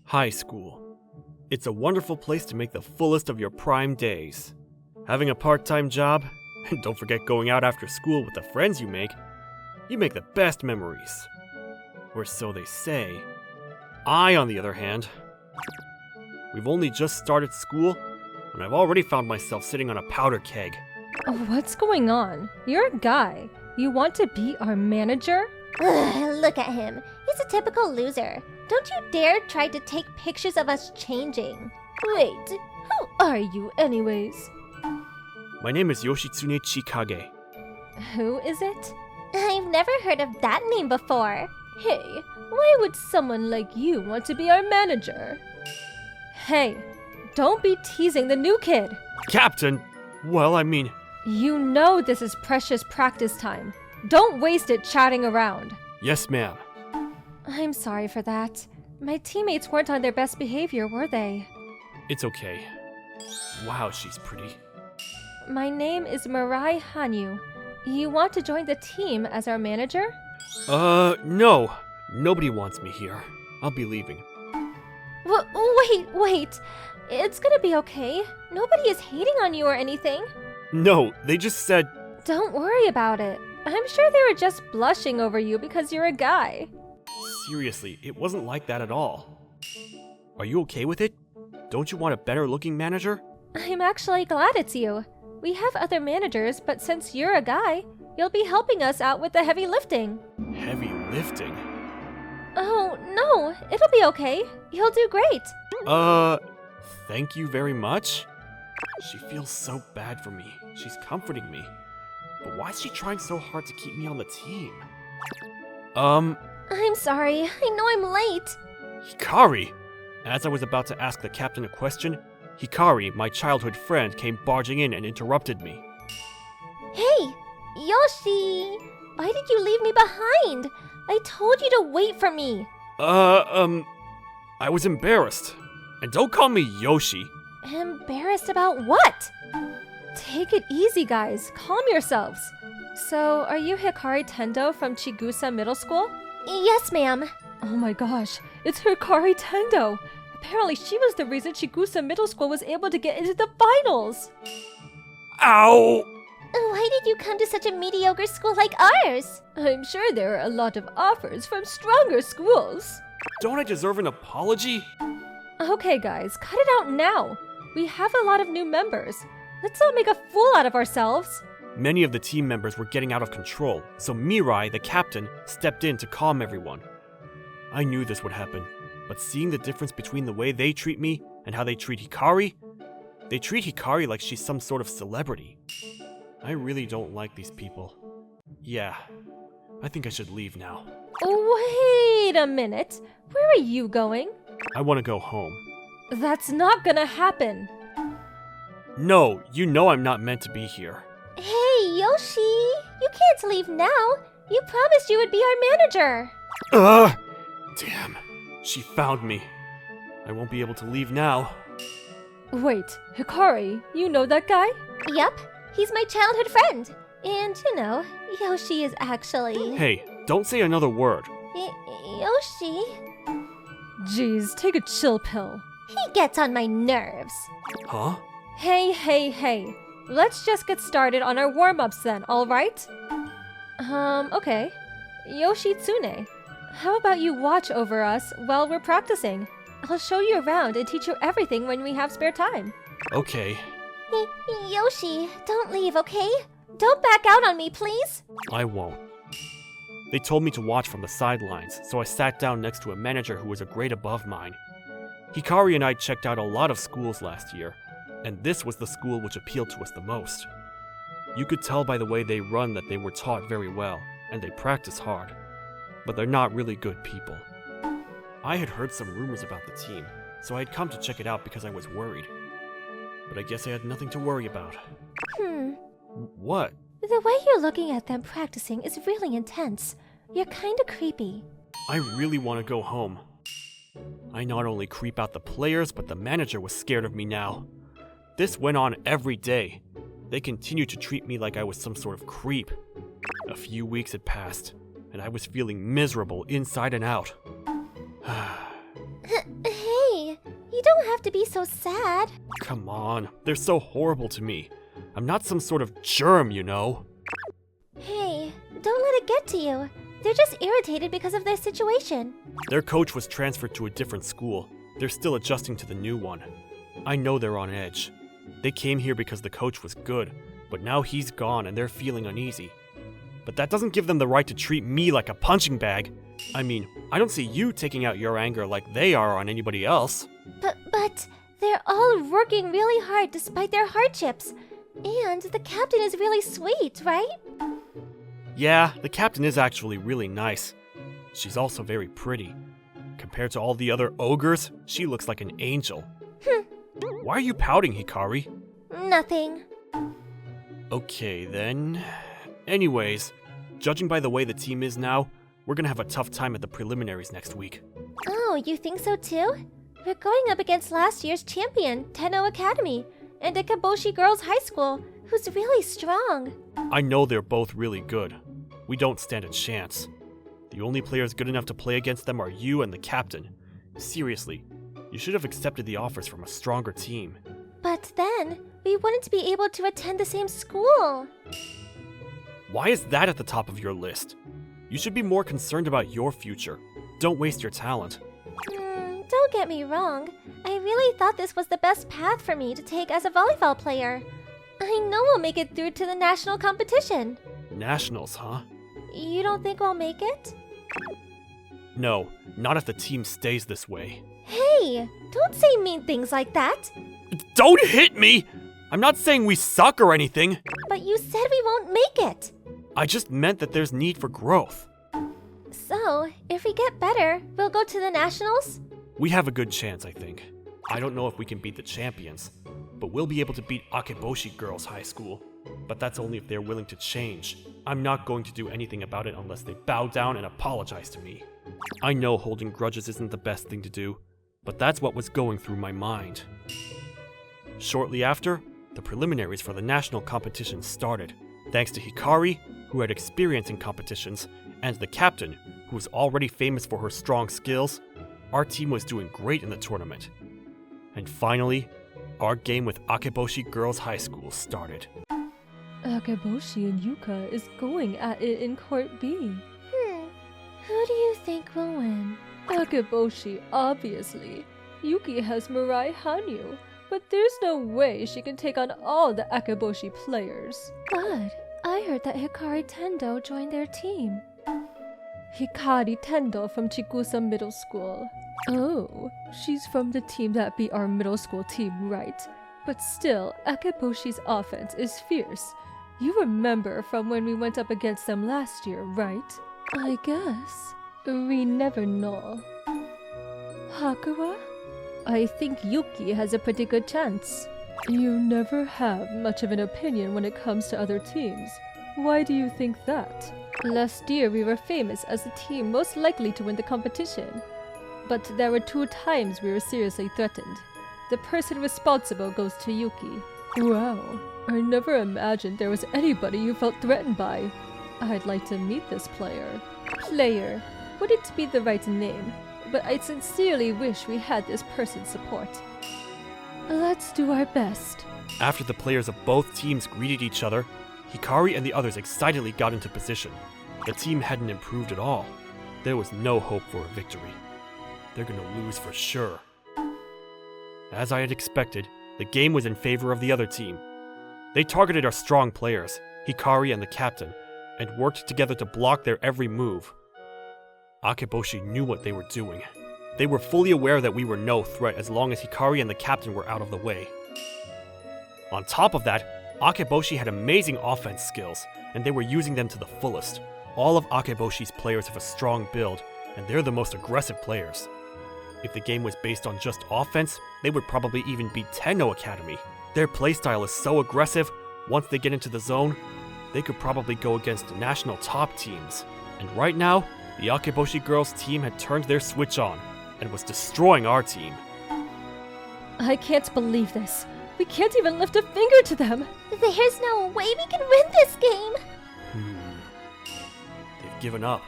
High school. It's a wonderful place to make the fullest of your prime days. Having a part-time job, and don't forget going out after school with the friends you make the best memories. Or so they say. I, on the other hand, we've only just started school, and I've already found myself sitting on a powder keg. What's going on? You're a guy. You want to be our manager? Ugh, look at him. He's a typical loser. Don't you dare try to take pictures of us changing. Wait, who are you anyways? My name is Yoshitsune Chikage. Who is it? I've never heard of that name before. Hey, why would someone like you want to be our manager? Hey, don't be teasing the new kid. Captain! Well, I mean... You know this is precious practice time. Don't waste it chatting around. Yes, ma'am. I'm sorry for that. My teammates weren't on their best behavior, were they? It's okay. Wow, she's pretty. My name is Mirai Hanyu. You want to join the team as our manager? No. Nobody wants me here. I'll be leaving. Wait. It's gonna be okay. Nobody is hating on you or anything. No, they just said... Don't worry about it. I'm sure they were just blushing over you because you're a guy. Seriously, it wasn't like that at all. Are you okay with it? Don't you want a better-looking manager? I'm actually glad it's you. We have other managers, but since you're a guy, you'll be helping us out with the heavy lifting. Heavy lifting? Oh, no, it'll be okay. You'll do great. Thank you very much? She feels so bad for me. She's comforting me. But why is she trying so hard to keep me on the team? I'm sorry. I know I'm late. Hikari! As I was about to ask the captain a question, Hikari, my childhood friend, came barging in and interrupted me. Hey, Yoshi! Why did you leave me behind? I told you to wait for me. I was embarrassed. And don't call me Yoshi. Embarrassed about what? Take it easy, guys. Calm yourselves. So, are you Hikari Tendo from Chigusa Middle School? Yes, ma'am. Oh my gosh, it's Hikari Tendo. Apparently she was the reason Chigusa Middle School was able to get into the finals. Ow! Why did you come to such a mediocre school like ours? I'm sure there are a lot of offers from stronger schools. Don't I deserve an apology? Okay guys, cut it out now. We have a lot of new members. Let's not make a fool out of ourselves. Many of the team members were getting out of control, so Mirai, the captain, stepped in to calm everyone. I knew this would happen, but seeing the difference between the way they treat me and how they treat Hikari like she's some sort of celebrity. I really don't like these people. Yeah, I think I should leave now. Wait a minute. Where are you going? I want to go home. That's not gonna happen. No, you know I'm not meant to be here. Hey, Yoshi! You can't leave now. You promised you would be our manager. Damn. She found me. I won't be able to leave now. Wait, Hikari, you know that guy? Yup, he's my childhood friend. And, Yoshi is actually... Hey, don't say another word. Yoshi? Jeez, take a chill pill. He gets on my nerves. Huh? Hey. Let's just get started on our warm-ups then, alright? Okay. Yoshitsune, how about you watch over us while we're practicing? I'll show you around and teach you everything when we have spare time. Okay. Yoshi, don't leave, okay? Don't back out on me, please. I won't. They told me to watch from the sidelines, so I sat down next to a manager who was a grade above mine. Hikari and I checked out a lot of schools last year, and this was the school which appealed to us the most. You could tell by the way they run that they were taught very well, and they practice hard. But they're not really good people. I had heard some rumors about the team, so I had come to check it out because I was worried. But I guess I had nothing to worry about. What? The way you're looking at them practicing is really intense. You're kinda creepy. I really want to go home. I not only creep out the players, but the manager was scared of me now. This went on every day. They continued to treat me like I was some sort of creep. A few weeks had passed, and I was feeling miserable inside and out. Hey, to be so sad. Come on, they're so horrible to me. I'm not some sort of germ, you know. Hey, don't let it get to you. They're just irritated because of their situation. Their coach was transferred to a different school. They're still adjusting to the new one. I know they're on edge. They came here because the coach was good, but now he's gone and they're feeling uneasy. But that doesn't give them the right to treat me like a punching bag. I mean, I don't see you taking out your anger like they are on anybody else. But they're all working really hard despite their hardships. And the captain is really sweet, right? Yeah, the captain is actually really nice. She's also very pretty. Compared to all the other ogres, she looks like an angel. Why are you pouting, Hikari? Nothing. Okay, then. Anyways, judging by the way the team is now, we're gonna have a tough time at the preliminaries next week. Oh, you think so too? We're going up against last year's champion, Tenno Academy, and Akeboshi Girls High School, who's really strong. I know they're both really good. We don't stand a chance. The only players good enough to play against them are you and the captain. Seriously, you should have accepted the offers from a stronger team. But then, we wouldn't be able to attend the same school. Why is that at the top of your list? You should be more concerned about your future. Don't waste your talent. Don't get me wrong. I really thought this was the best path for me to take as a volleyball player. I know we'll make it through to the national competition. Nationals, huh? You don't think we'll make it? No, not if the team stays this way. Hey, don't say mean things like that. Don't hit me! I'm not saying we suck or anything. But you said we won't make it. I just meant that there's need for growth. So, if we get better, we'll go to the nationals? We have a good chance, I think. I don't know if we can beat the champions, but we'll be able to beat Akeboshi Girls High School. But that's only if they're willing to change. I'm not going to do anything about it unless they bow down and apologize to me. I know holding grudges isn't the best thing to do, but that's what was going through my mind. Shortly after, the preliminaries for the national competition started, thanks to Hikari, who had experience in competitions, and the captain, who was already famous for her strong skills. Our team was doing great in the tournament. And finally, our game with Akeboshi Girls High School started. Akeboshi and Yuka is going at it in Court B. Who do you think will win? Akeboshi, obviously. Yuki has Mirai Hanyu, but there's no way she can take on all the Akeboshi players. But I heard that Hikari Tendo joined their team. Hikari Tendo from Chikusa Middle School. Oh, she's from the team that beat our middle school team, right? But still, Akeboshi's offense is fierce. You remember from when we went up against them last year, right? I guess. We never know. Hakura? I think Yuki has a pretty good chance. You never have much of an opinion when it comes to other teams. Why do you think that? Last year we were famous as the team most likely to win the competition. But there were 2 times we were seriously threatened. The person responsible goes to Yuki. Wow, I never imagined there was anybody you felt threatened by. I'd like to meet this player. Player wouldn't be the right name, but I sincerely wish we had this person's support. Let's do our best. After the players of both teams greeted each other, Hikari and the others excitedly got into position. The team hadn't improved at all. There was no hope for a victory. They're gonna lose for sure. As I had expected, the game was in favor of the other team. They targeted our strong players, Hikari and the captain, and worked together to block their every move. Akeboshi knew what they were doing. They were fully aware that we were no threat as long as Hikari and the captain were out of the way. On top of that, Akeboshi had amazing offense skills, and they were using them to the fullest. All of Akeboshi's players have a strong build, and they're the most aggressive players. If the game was based on just offense, they would probably even beat Tenno Academy. Their playstyle is so aggressive, once they get into the zone, they could probably go against national top teams. And right now, the Akeboshi girls team had turned their switch on, and was destroying our team. I can't believe this. We can't even lift a finger to them. There's no way we can win this game. They've given up.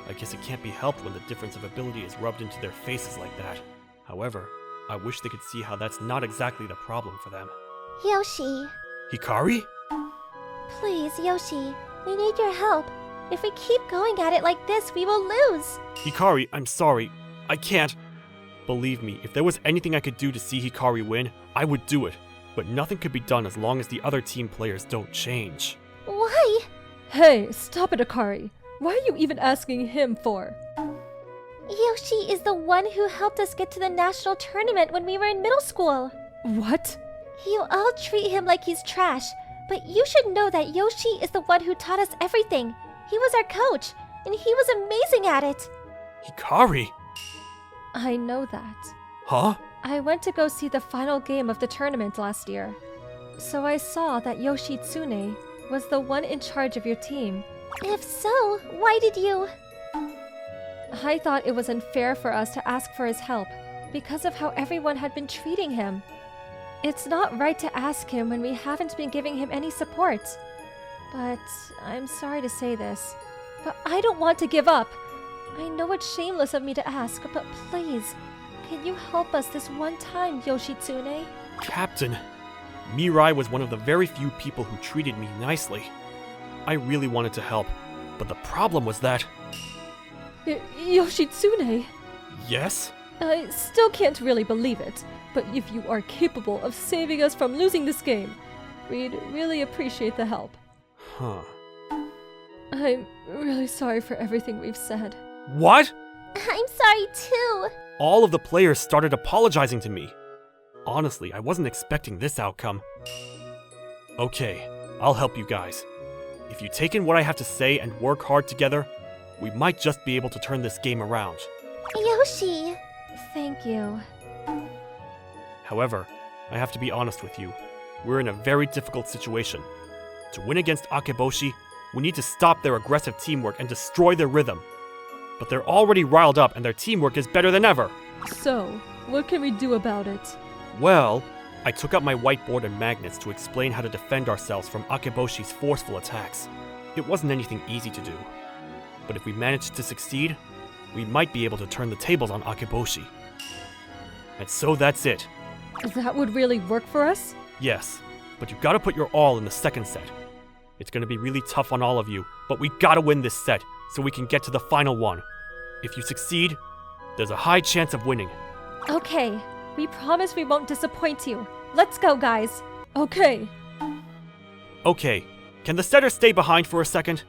I guess it can't be helped when the difference of ability is rubbed into their faces like that. However, I wish they could see how that's not exactly the problem for them. Yoshi. Hikari? Please, Yoshi. We need your help. If we keep going at it like this, we will lose. Hikari, I'm sorry. I can't. Believe me, if there was anything I could do to see Hikari win, I would do it. But nothing could be done as long as the other team players don't change. Why? Hey, stop it, Akari. Why are you even asking him for? Yoshi is the one who helped us get to the national tournament when we were in middle school. What? You all treat him like he's trash, but you should know that Yoshi is the one who taught us everything. He was our coach, and he was amazing at it. Hikari? I know that. Huh? I went to go see the final game of the tournament last year. So I saw that Yoshitsune was the one in charge of your team. If so, why did you... I thought it was unfair for us to ask for his help because of how everyone had been treating him. It's not right to ask him when we haven't been giving him any support. But I'm sorry to say this, but I don't want to give up. I know it's shameless of me to ask, but please, can you help us this one time, Yoshitsune? Captain, Mirai was one of the very few people who treated me nicely. I really wanted to help, but the problem was that... Yoshitsune? Yes? I still can't really believe it, but if you are capable of saving us from losing this game, we'd really appreciate the help. Huh. I'm really sorry for everything we've said. What? I'm sorry too. All of the players started apologizing to me. Honestly, I wasn't expecting this outcome. Okay, I'll help you guys. If you take in what I have to say and work hard together, we might just be able to turn this game around. Yoshi. Thank you. However, I have to be honest with you. We're in a very difficult situation. To win against Akeboshi, we need to stop their aggressive teamwork and destroy their rhythm. But they're already riled up and their teamwork is better than ever. So, what can we do about it? Well, I took out my whiteboard and magnets to explain how to defend ourselves from Akeboshi's forceful attacks. It wasn't anything easy to do. But if we managed to succeed, we might be able to turn the tables on Akeboshi. And so that's it. That would really work for us? Yes, but you gotta put your all in the second set. It's gonna be really tough on all of you, but we gotta win this set so we can get to the final one. If you succeed, there's a high chance of winning. Okay, we promise we won't disappoint you. Let's go, guys. Okay. Okay, can the setter stay behind for a second?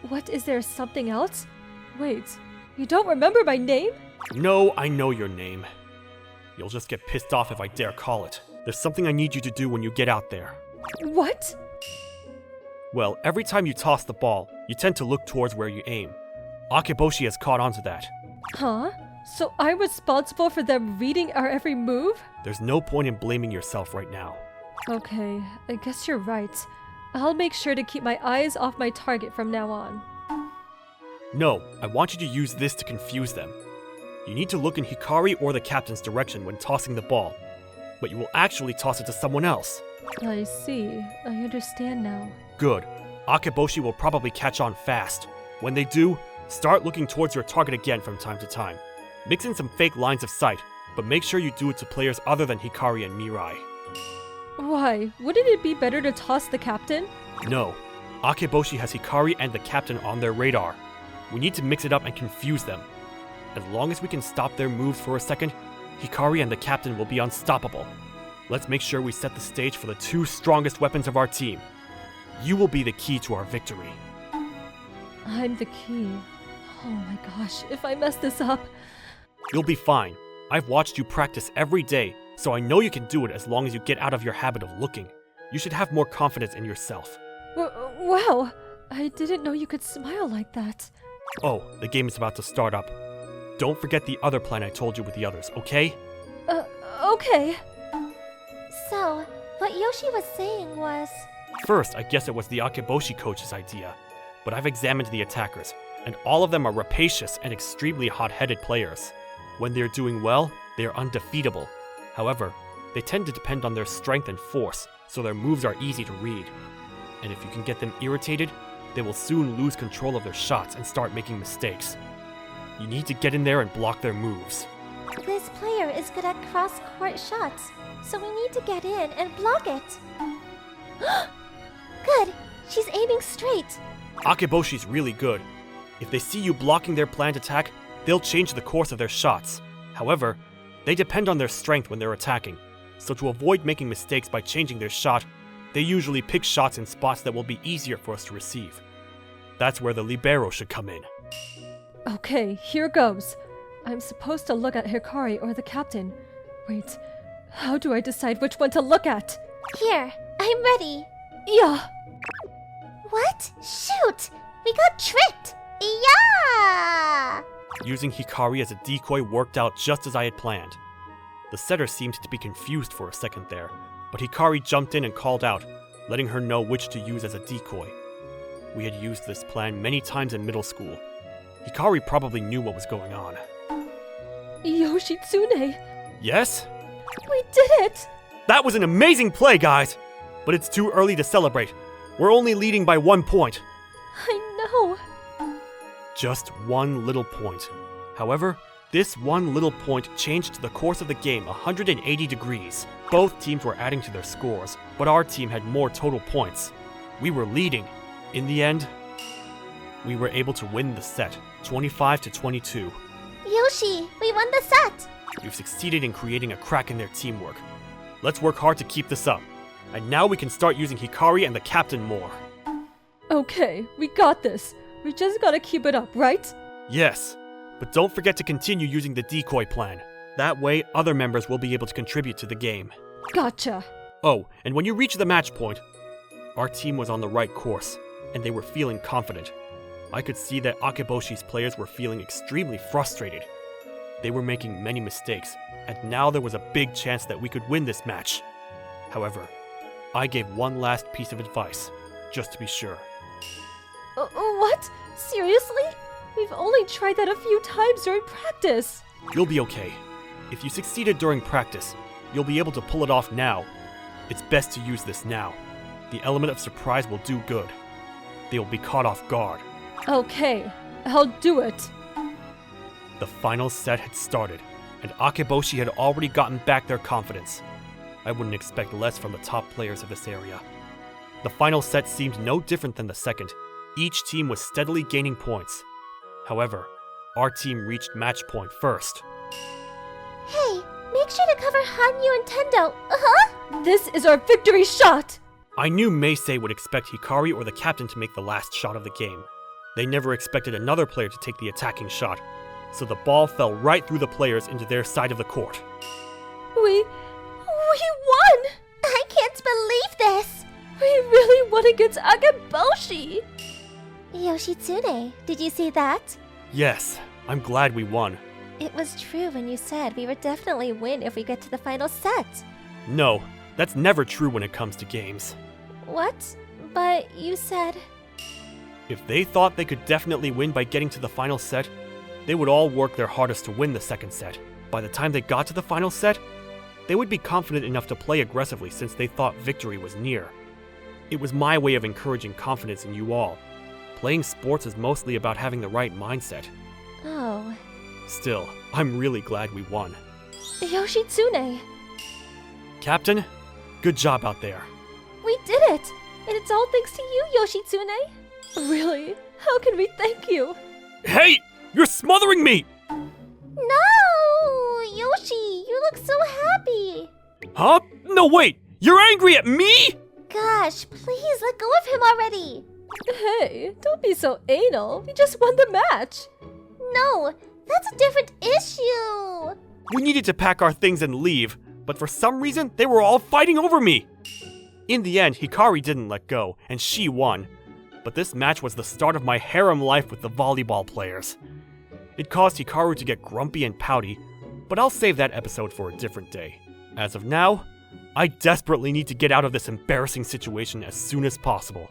What, is there something else? Wait, you don't remember my name? No, I know your name. You'll just get pissed off if I dare call it. There's something I need you to do when you get out there. What? Well, every time you toss the ball, you tend to look towards where you aim. Akeboshi has caught on to that. Huh? So I'm responsible for them reading our every move? There's no point in blaming yourself right now. Okay, I guess you're right. I'll make sure to keep my eyes off my target from now on. No, I want you to use this to confuse them. You need to look in Hikari or the captain's direction when tossing the ball, but you will actually toss it to someone else. I see. I understand now. Good. Akeboshi will probably catch on fast. When they do, start looking towards your target again from time to time. Mix in some fake lines of sight, but make sure you do it to players other than Hikari and Mirai. Why? Wouldn't it be better to toss the captain? No. Akeboshi has Hikari and the captain on their radar. We need to mix it up and confuse them. As long as we can stop their moves for a second, Hikari and the captain will be unstoppable. Let's make sure we set the stage for the two strongest weapons of our team. You will be the key to our victory. I'm the key. Oh my gosh, if I mess this up... You'll be fine. I've watched you practice every day, so I know you can do it as long as you get out of your habit of looking. You should have more confidence in yourself. Wow! I didn't know you could smile like that. Oh, the game is about to start up. Don't forget the other plan I told you with the others, okay? Okay. So, what Yoshi was saying was... First, I guess it was the Akeboshi coach's idea, but I've examined the attackers, and all of them are rapacious and extremely hot-headed players. When they're doing well, they are undefeatable. However, they tend to depend on their strength and force, so their moves are easy to read. And if you can get them irritated, they will soon lose control of their shots and start making mistakes. You need to get in there and block their moves. This player is good at cross-court shots, so we need to get in and block it. Good! She's aiming straight. Akeboshi's really good. If they see you blocking their planned attack, they'll change the course of their shots. However, they depend on their strength when they're attacking, so to avoid making mistakes by changing their shot, they usually pick shots in spots that will be easier for us to receive. That's where the libero should come in. Okay, here goes. I'm supposed to look at Hikari or the captain. Wait, how do I decide which one to look at? Here, I'm ready. Yeah! What? Shoot! We got tricked! Yeah! Using Hikari as a decoy worked out just as I had planned. The setter seemed to be confused for a second there, but Hikari jumped in and called out, letting her know which to use as a decoy. We had used this plan many times in middle school. Hikari probably knew what was going on. Yoshitsune! Yes? We did it! That was an amazing play, guys! But it's too early to celebrate. We're only leading by 1 point. I know. Just one little point. However, this one little point changed the course of the game 180 degrees. Both teams were adding to their scores, but our team had more total points. We were leading. In the end, we were able to win the set, 25-22. Yoshi, we won the set! You've succeeded in creating a crack in their teamwork. Let's work hard to keep this up. And now we can start using Hikari and the captain more. Okay, we got this. We just gotta keep it up, right? Yes, but don't forget to continue using the decoy plan. That way, other members will be able to contribute to the game. Gotcha. Oh, and when you reach the match point, our team was on the right course, and they were feeling confident. I could see that Akeboshi's players were feeling extremely frustrated. They were making many mistakes, and now there was a big chance that we could win this match. However, I gave one last piece of advice, just to be sure. What? Seriously? We've only tried that a few times during practice. You'll be okay. If you succeeded during practice, you'll be able to pull it off now. It's best to use this now. The element of surprise will do good. They will be caught off guard. Okay, I'll do it. The final set had started, and Akeboshi had already gotten back their confidence. I wouldn't expect less from the top players of this area. The final set seemed no different than the second. Each team was steadily gaining points. However, our team reached match point first. Hey, make sure to cover Hanyu and Tendo, uh-huh! This is our victory shot! I knew Meisei would expect Hikari or the captain to make the last shot of the game. They never expected another player to take the attacking shot, so the ball fell right through the players into their side of the court. We won! I can't believe this! We really won against Akeboshi! Yoshitsune, did you see that? Yes, I'm glad we won. It was true when you said we would definitely win if we get to the final set. No, that's never true when it comes to games. What? But you said... If they thought they could definitely win by getting to the final set, they would all work their hardest to win the second set. By the time they got to the final set, they would be confident enough to play aggressively since they thought victory was near. It was my way of encouraging confidence in you all. Playing sports is mostly about having the right mindset. Oh. Still, I'm really glad we won. Yoshitsune! Captain, good job out there. We did it! And it's all thanks to you, Yoshitsune! Really? How can we thank you? Hey! You're smothering me! No! Yoshi, you look so happy! Huh? No, wait! You're angry at me?! Gosh, please let go of him already! Hey, don't be so anal. We just won the match. No, that's a different issue! We needed to pack our things and leave, but for some reason, they were all fighting over me! In the end, Hikari didn't let go, and she won. But this match was the start of my harem life with the volleyball players. It caused Hikaru to get grumpy and pouty, but I'll save that episode for a different day. As of now, I desperately need to get out of this embarrassing situation as soon as possible.